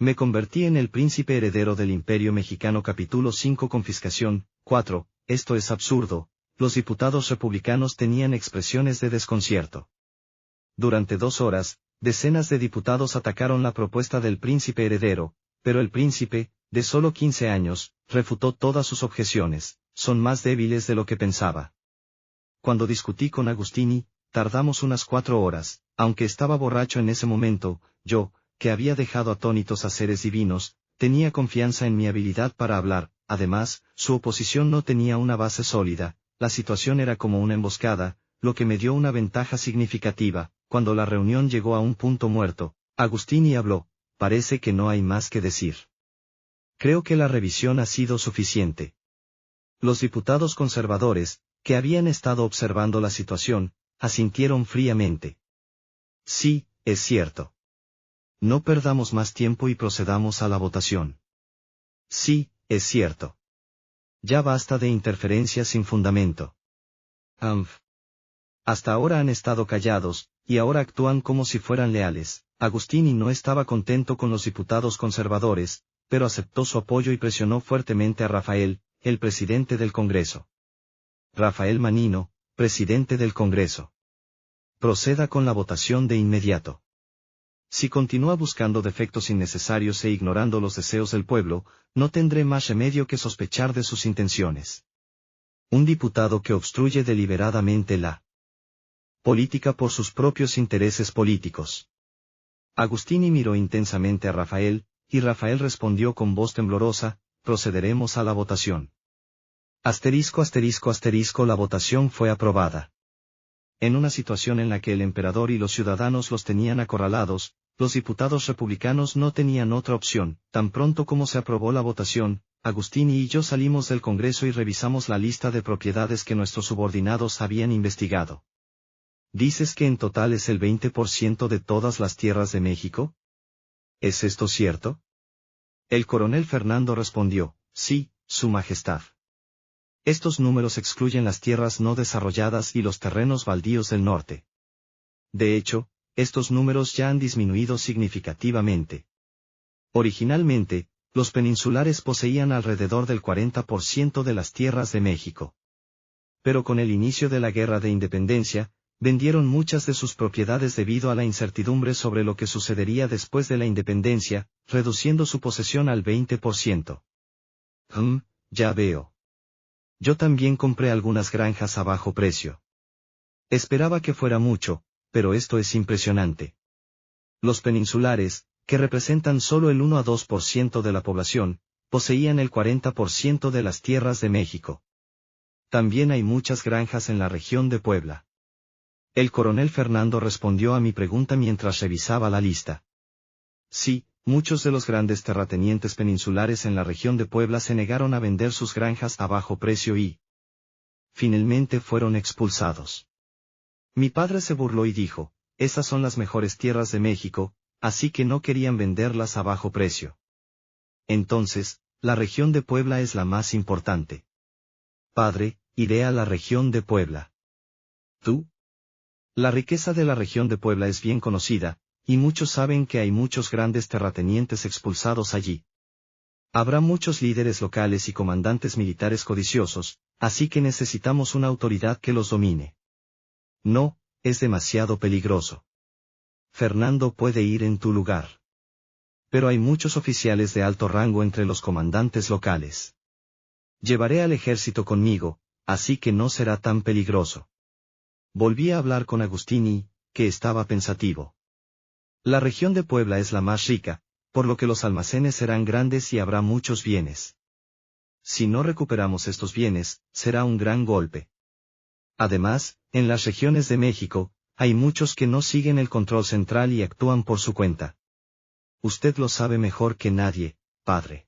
Me convertí en el príncipe heredero del Imperio Mexicano. Capítulo 5. Confiscación. 4. Esto es absurdo. Los diputados republicanos tenían expresiones de desconcierto. Durante 2 horas, decenas de diputados atacaron la propuesta del príncipe heredero, pero el príncipe, de solo 15 años, refutó todas sus objeciones. Son más débiles de lo que pensaba. Cuando discutí con Agustini, tardamos unas 4 horas, aunque estaba borracho en ese momento. Yo, que había dejado atónitos a seres divinos, tenía confianza en mi habilidad para hablar. Además, su oposición no tenía una base sólida, la situación era como una emboscada, lo que me dio una ventaja significativa. Cuando la reunión llegó a un punto muerto, Agustini habló: parece que no hay más que decir. Creo que la revisión ha sido suficiente. Los diputados conservadores, que habían estado observando la situación, asintieron fríamente. Sí, es cierto. No perdamos más tiempo y procedamos a la votación. Sí, es cierto. Ya basta de interferencias sin fundamento. Hasta ahora han estado callados, y ahora actúan como si fueran leales. Agustini no estaba contento con los diputados conservadores, pero aceptó su apoyo y presionó fuertemente a Rafael, el presidente del Congreso. Rafael Manino, presidente del Congreso. Proceda con la votación de inmediato. Si continúa buscando defectos innecesarios e ignorando los deseos del pueblo, no tendré más remedio que sospechar de sus intenciones. Un diputado que obstruye deliberadamente la política por sus propios intereses políticos. Agustini miró intensamente a Rafael, y Rafael respondió con voz temblorosa: procederemos a la votación. ****, la votación fue aprobada. En una situación en la que el emperador y los ciudadanos los tenían acorralados, los diputados republicanos no tenían otra opción. Tan pronto como se aprobó la votación, Agustini y yo salimos del Congreso y revisamos la lista de propiedades que nuestros subordinados habían investigado. ¿Dices que en total es el 20% de todas las tierras de México? ¿Es esto cierto? El coronel Fernando respondió: sí, Su Majestad. Estos números excluyen las tierras no desarrolladas y los terrenos baldíos del norte. De hecho, estos números ya han disminuido significativamente. Originalmente, los peninsulares poseían alrededor del 40% de las tierras de México. Pero con el inicio de la Guerra de Independencia, vendieron muchas de sus propiedades debido a la incertidumbre sobre lo que sucedería después de la independencia, reduciendo su posesión al 20%. Ya veo. Yo también compré algunas granjas a bajo precio. Esperaba que fuera mucho, pero esto es impresionante. Los peninsulares, que representan solo el 1 a 2% de la población, poseían el 40% de las tierras de México. También hay muchas granjas en la región de Puebla. El coronel Fernando respondió a mi pregunta mientras revisaba la lista. Sí, muchos de los grandes terratenientes peninsulares en la región de Puebla se negaron a vender sus granjas a bajo precio y finalmente fueron expulsados. Mi padre se burló y dijo: esas son las mejores tierras de México, así que no querían venderlas a bajo precio. Entonces, la región de Puebla es la más importante. Padre, iré a la región de Puebla. ¿Tú? La riqueza de la región de Puebla es bien conocida, y muchos saben que hay muchos grandes terratenientes expulsados allí. Habrá muchos líderes locales y comandantes militares codiciosos, así que necesitamos una autoridad que los domine. No, es demasiado peligroso. Fernando puede ir en tu lugar. Pero hay muchos oficiales de alto rango entre los comandantes locales. Llevaré al ejército conmigo, así que no será tan peligroso. Volví a hablar con Agustini, que estaba pensativo. La región de Puebla es la más rica, por lo que los almacenes serán grandes y habrá muchos bienes. Si no recuperamos estos bienes, será un gran golpe. Además, en las regiones de México, hay muchos que no siguen el control central y actúan por su cuenta. Usted lo sabe mejor que nadie, padre.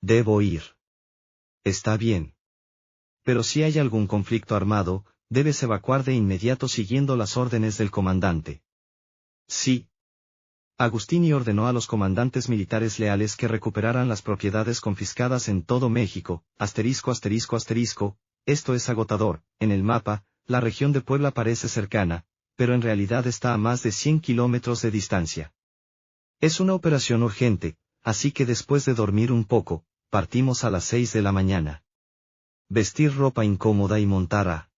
Debo ir. Está bien. Pero si hay algún conflicto armado, debes evacuar de inmediato siguiendo las órdenes del comandante. Sí. Agustini ordenó a los comandantes militares leales que recuperaran las propiedades confiscadas en todo México. Esto es agotador. En el mapa, la región de Puebla parece cercana, pero en realidad está a más de 100 kilómetros de distancia. Es una operación urgente, así que después de dormir un poco, partimos a las 6 de la mañana. Vestir ropa incómoda y montar a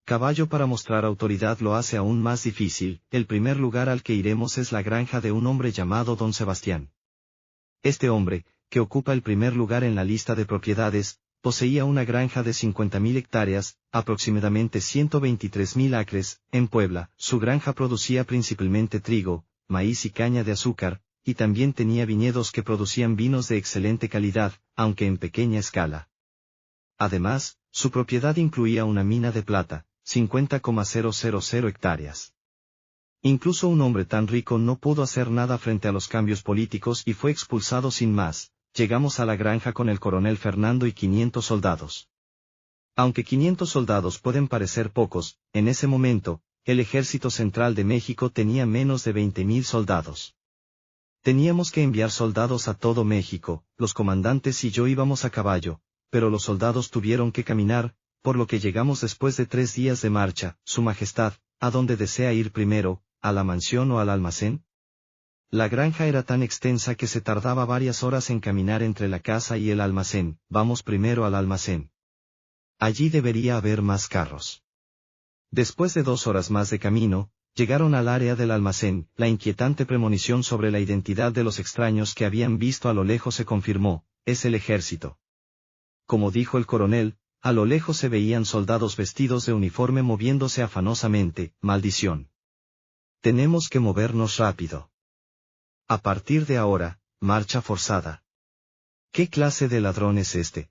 caballo para mostrar autoridad lo hace aún más difícil. El primer lugar al que iremos es la granja de un hombre llamado Don Sebastián. Este hombre, que ocupa el primer lugar en la lista de propiedades, poseía una granja de 50.000 hectáreas, aproximadamente 123.000 acres, en Puebla. Su granja producía principalmente trigo, maíz y caña de azúcar, y también tenía viñedos que producían vinos de excelente calidad, aunque en pequeña escala. Además, su propiedad incluía una mina de plata, 50,000 hectáreas. Incluso un hombre tan rico no pudo hacer nada frente a los cambios políticos y fue expulsado sin más. Llegamos a la granja con el coronel Fernando y 500 soldados. Aunque 500 soldados pueden parecer pocos, en ese momento, el Ejército Central de México tenía menos de 20.000 soldados. Teníamos que enviar soldados a todo México, los comandantes y yo íbamos a caballo, pero los soldados tuvieron que caminar, por lo que llegamos después de 3 días de marcha. Su Majestad, ¿a dónde desea ir primero, a la mansión o al almacén? La granja era tan extensa que se tardaba varias horas en caminar entre la casa y el almacén. Vamos primero al almacén. Allí debería haber más carros. Después de 2 horas más de camino, llegaron al área del almacén. La inquietante premonición sobre la identidad de los extraños que habían visto a lo lejos se confirmó: es el ejército. Como dijo el coronel, a lo lejos se veían soldados vestidos de uniforme moviéndose afanosamente. Maldición. Tenemos que movernos rápido. A partir de ahora, marcha forzada. ¿Qué clase de ladrón es este?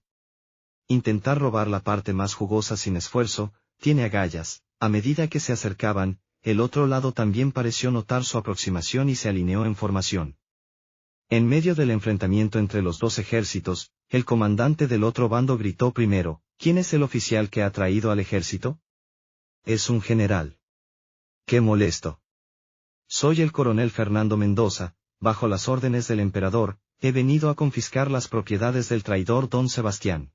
Intentar robar la parte más jugosa sin esfuerzo, tiene agallas. A medida que se acercaban, el otro lado también pareció notar su aproximación y se alineó en formación. En medio del enfrentamiento entre los dos ejércitos, el comandante del otro bando gritó primero: ¿quién es el oficial que ha traído al ejército? Es un general. ¡Qué molesto! Soy el coronel Fernando Mendoza. Bajo las órdenes del emperador, he venido a confiscar las propiedades del traidor Don Sebastián.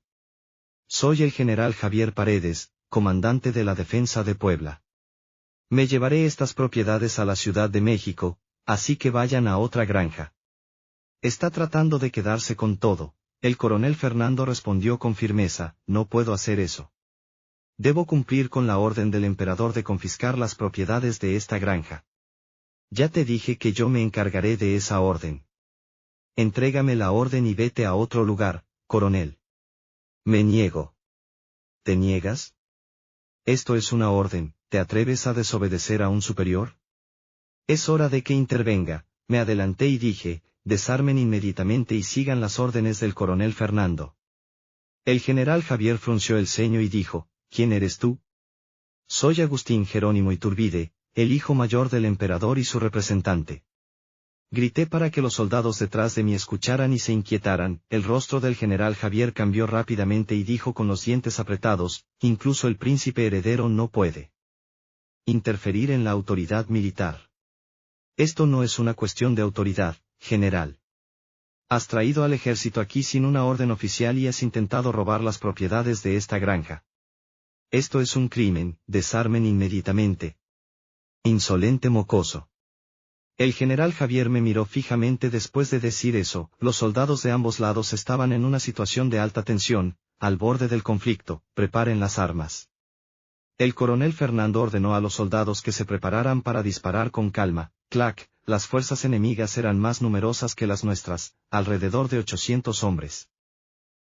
Soy el general Javier Paredes, comandante de la defensa de Puebla. Me llevaré estas propiedades a la Ciudad de México, así que vayan a otra granja. Está tratando de quedarse con todo. El coronel Fernando respondió con firmeza: no puedo hacer eso. Debo cumplir con la orden del emperador de confiscar las propiedades de esta granja. Ya te dije que yo me encargaré de esa orden. Entrégame la orden y vete a otro lugar, coronel. Me niego. ¿Te niegas? Esto es una orden. ¿Te atreves a desobedecer a un superior? Es hora de que intervenga. Me adelanté y dije: desarmen inmediatamente y sigan las órdenes del coronel Fernando. El general Javier frunció el ceño y dijo: ¿quién eres tú? Soy Agustín Jerónimo Iturbide, el hijo mayor del emperador y su representante. Grité para que los soldados detrás de mí escucharan y se inquietaran. El rostro del general Javier cambió rápidamente y dijo con los dientes apretados: incluso el príncipe heredero no puede interferir en la autoridad militar. Esto no es una cuestión de autoridad, general. Has traído al ejército aquí sin una orden oficial y has intentado robar las propiedades de esta granja. Esto es un crimen. Desarmen inmediatamente. Insolente mocoso. El general Javier me miró fijamente después de decir eso. Los soldados de ambos lados estaban en una situación de alta tensión, al borde del conflicto. Preparen las armas. El coronel Fernando ordenó a los soldados que se prepararan para disparar con calma. Clac, las fuerzas enemigas eran más numerosas que las nuestras, alrededor de 800 hombres.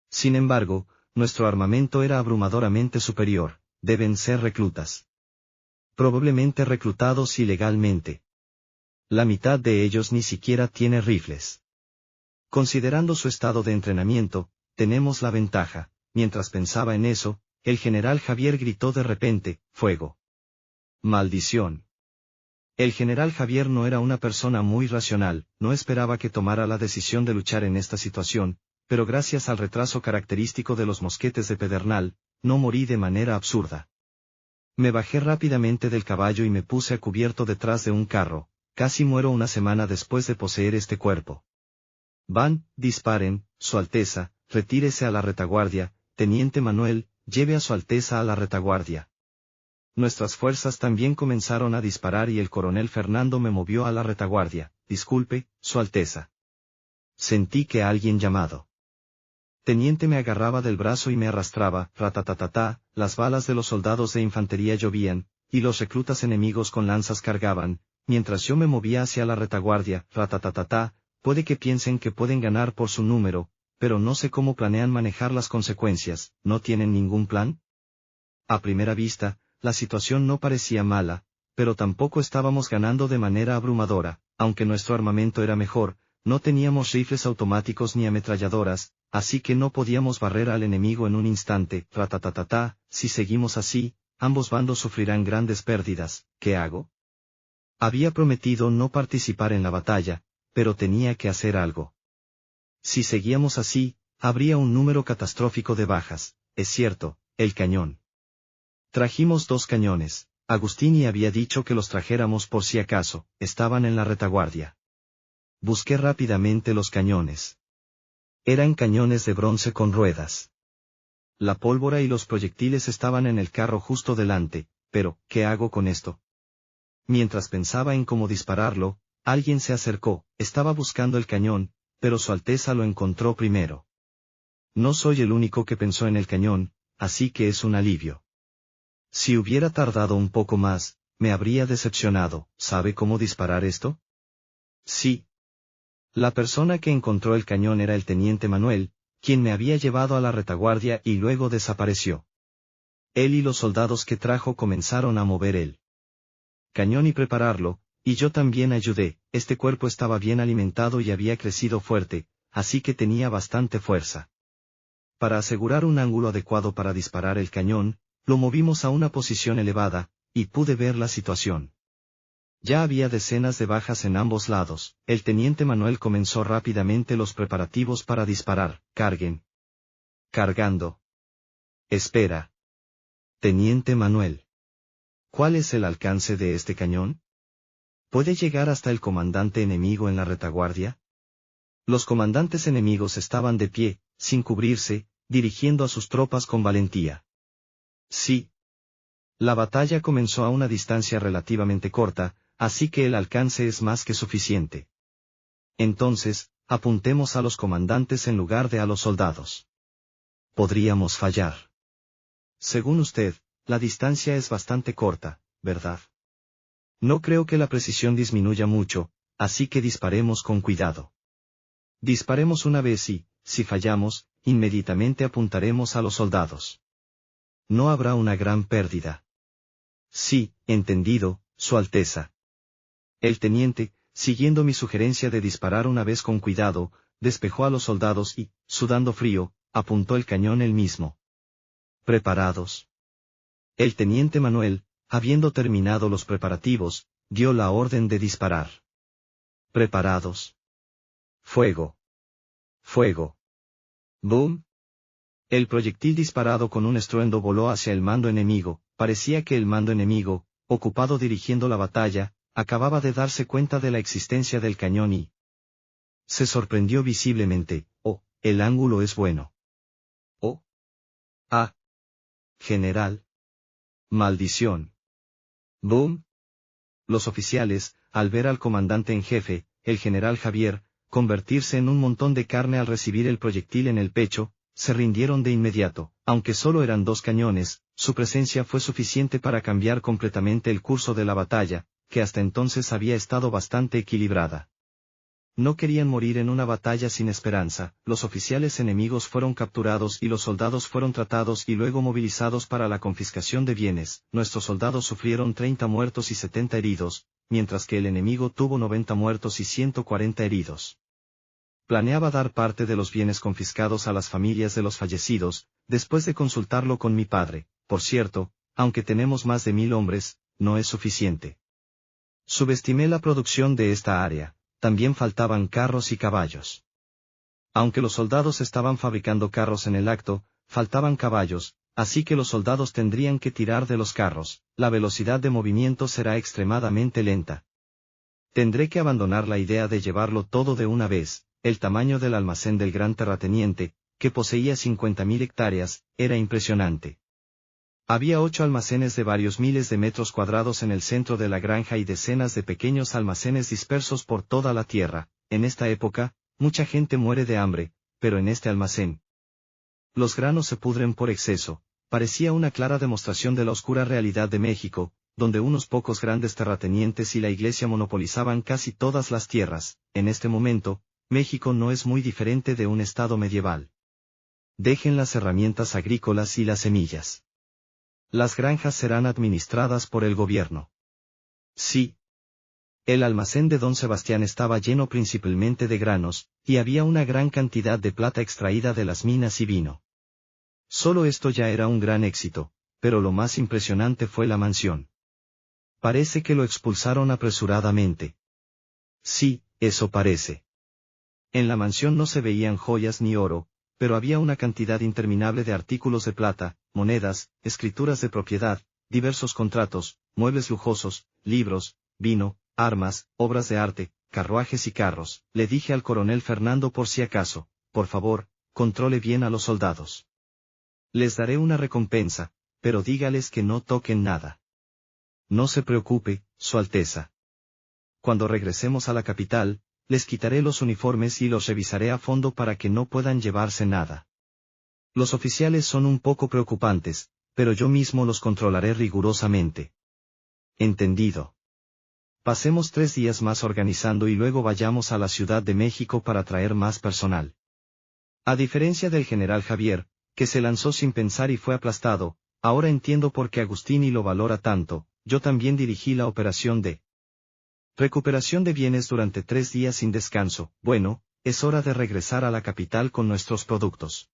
Sin embargo, nuestro armamento era abrumadoramente superior. Deben ser reclutas. Probablemente reclutados ilegalmente. La mitad de ellos ni siquiera tiene rifles. Considerando su estado de entrenamiento, tenemos la ventaja. Mientras pensaba en eso, el general Javier gritó de repente: ¡fuego! ¡Maldición! El general Javier no era una persona muy racional, no esperaba que tomara la decisión de luchar en esta situación, pero gracias al retraso característico de los mosquetes de Pedernal, no morí de manera absurda. Me bajé rápidamente del caballo y me puse a cubierto detrás de un carro. Casi muero una semana después de poseer este cuerpo. Van, disparen, Su Alteza, retírese a la retaguardia. Teniente Manuel, lleve a Su Alteza a la retaguardia. Nuestras fuerzas también comenzaron a disparar y el coronel Fernando me movió a la retaguardia. Disculpe, Su Alteza. Sentí que alguien llamado. Teniente me agarraba del brazo y me arrastraba, ratatatata, las balas de los soldados de infantería llovían, y los reclutas enemigos con lanzas cargaban, mientras yo me movía hacia la retaguardia, ratatatata, puede que piensen que pueden ganar por su número, pero no sé cómo planean manejar las consecuencias, ¿no tienen ningún plan? A primera vista, la situación no parecía mala, pero tampoco estábamos ganando de manera abrumadora, aunque nuestro armamento era mejor, no teníamos rifles automáticos ni ametralladoras, así que no podíamos barrer al enemigo en un instante, ratatatata, si seguimos así, ambos bandos sufrirán grandes pérdidas, ¿qué hago? Había prometido no participar en la batalla, pero tenía que hacer algo. Si seguíamos así, habría un número catastrófico de bajas, es cierto, el cañón. Trajimos 2 cañones, Agustini había dicho que los trajéramos por si acaso, estaban en la retaguardia. Busqué rápidamente los cañones. Eran cañones de bronce con ruedas. La pólvora y los proyectiles estaban en el carro justo delante, pero, ¿qué hago con esto? Mientras pensaba en cómo dispararlo, alguien se acercó, estaba buscando el cañón, pero Su Alteza lo encontró primero. No soy el único que pensó en el cañón, así que es un alivio. Si hubiera tardado un poco más, me habría decepcionado. ¿Sabe cómo disparar esto? Sí. La persona que encontró el cañón era el teniente Manuel, quien me había llevado a la retaguardia y luego desapareció. Él y los soldados que trajo comenzaron a mover el cañón y prepararlo, y yo también ayudé. Este cuerpo estaba bien alimentado y había crecido fuerte, así que tenía bastante fuerza. Para asegurar un ángulo adecuado para disparar el cañón, lo movimos a una posición elevada, y pude ver la situación. Ya había decenas de bajas en ambos lados. El teniente Manuel comenzó rápidamente los preparativos para disparar. Carguen. Cargando. Espera. Teniente Manuel. ¿Cuál es el alcance de este cañón? ¿Puede llegar hasta el comandante enemigo en la retaguardia? Los comandantes enemigos estaban de pie, sin cubrirse, dirigiendo a sus tropas con valentía. Sí. La batalla comenzó a una distancia relativamente corta, así que el alcance es más que suficiente. Entonces, apuntemos a los comandantes en lugar de a los soldados. Podríamos fallar. Según usted, la distancia es bastante corta, ¿verdad? No creo que la precisión disminuya mucho, así que disparemos con cuidado. Disparemos una vez y, si fallamos, inmediatamente apuntaremos a los soldados. No habrá una gran pérdida. Sí, entendido, Su Alteza. El teniente, siguiendo mi sugerencia de disparar una vez con cuidado, despejó a los soldados y, sudando frío, apuntó el cañón él mismo. ¿Preparados? El teniente Manuel, habiendo terminado los preparativos, dio la orden de disparar. ¿Preparados? Fuego. Fuego. ¡Boom! El proyectil disparado con un estruendo voló hacia el mando enemigo. Parecía que el mando enemigo, ocupado dirigiendo la batalla, acababa de darse cuenta de la existencia del cañón y se sorprendió visiblemente. Oh, el ángulo es bueno. Oh. Ah. General. Maldición. Boom. Los oficiales, al ver al comandante en jefe, el general Javier, convertirse en un montón de carne al recibir el proyectil en el pecho, se rindieron de inmediato. Aunque solo eran 2 cañones, su presencia fue suficiente para cambiar completamente el curso de la batalla, que hasta entonces había estado bastante equilibrada. No querían morir en una batalla sin esperanza. Los oficiales enemigos fueron capturados y los soldados fueron tratados y luego movilizados para la confiscación de bienes. Nuestros soldados sufrieron 30 muertos y 70 heridos, mientras que el enemigo tuvo 90 muertos y 140 heridos. Planeaba dar parte de los bienes confiscados a las familias de los fallecidos, después de consultarlo con mi padre. Por cierto, aunque tenemos más de 1000 hombres, no es suficiente. Subestimé la producción de esta área, también faltaban carros y caballos. Aunque los soldados estaban fabricando carros en el acto, faltaban caballos, así que los soldados tendrían que tirar de los carros. La velocidad de movimiento será extremadamente lenta. Tendré que abandonar la idea de llevarlo todo de una vez. El tamaño del almacén del gran terrateniente, que poseía 50.000 hectáreas, era impresionante. Había 8 almacenes de varios miles de metros cuadrados en el centro de la granja y decenas de pequeños almacenes dispersos por toda la tierra. En esta época, mucha gente muere de hambre, pero en este almacén los granos se pudren por exceso. Parecía una clara demostración de la oscura realidad de México, donde unos pocos grandes terratenientes y la Iglesia monopolizaban casi todas las tierras. En este momento, México no es muy diferente de un estado medieval. Dejen las herramientas agrícolas y las semillas. Las granjas serán administradas por el gobierno. Sí. El almacén de don Sebastián estaba lleno principalmente de granos, y había una gran cantidad de plata extraída de las minas y vino. Solo esto ya era un gran éxito, pero lo más impresionante fue la mansión. Parece que lo expulsaron apresuradamente. Sí, eso parece. En la mansión no se veían joyas ni oro, pero había una cantidad interminable de artículos de plata, monedas, escrituras de propiedad, diversos contratos, muebles lujosos, libros, vino, armas, obras de arte, carruajes y carros. Le dije al coronel Fernando por si acaso, por favor, controle bien a los soldados. Les daré una recompensa, pero dígales que no toquen nada. No se preocupe, Su Alteza. Cuando regresemos a la capital, les quitaré los uniformes y los revisaré a fondo para que no puedan llevarse nada. Los oficiales son un poco preocupantes, pero yo mismo los controlaré rigurosamente. Entendido. Pasemos 3 días más organizando y luego vayamos a la Ciudad de México para traer más personal. A diferencia del general Javier, que se lanzó sin pensar y fue aplastado, ahora entiendo por qué Agustini lo valora tanto. Yo también dirigí la operación de recuperación de bienes durante 3 días sin descanso. Bueno, es hora de regresar a la capital con nuestros productos.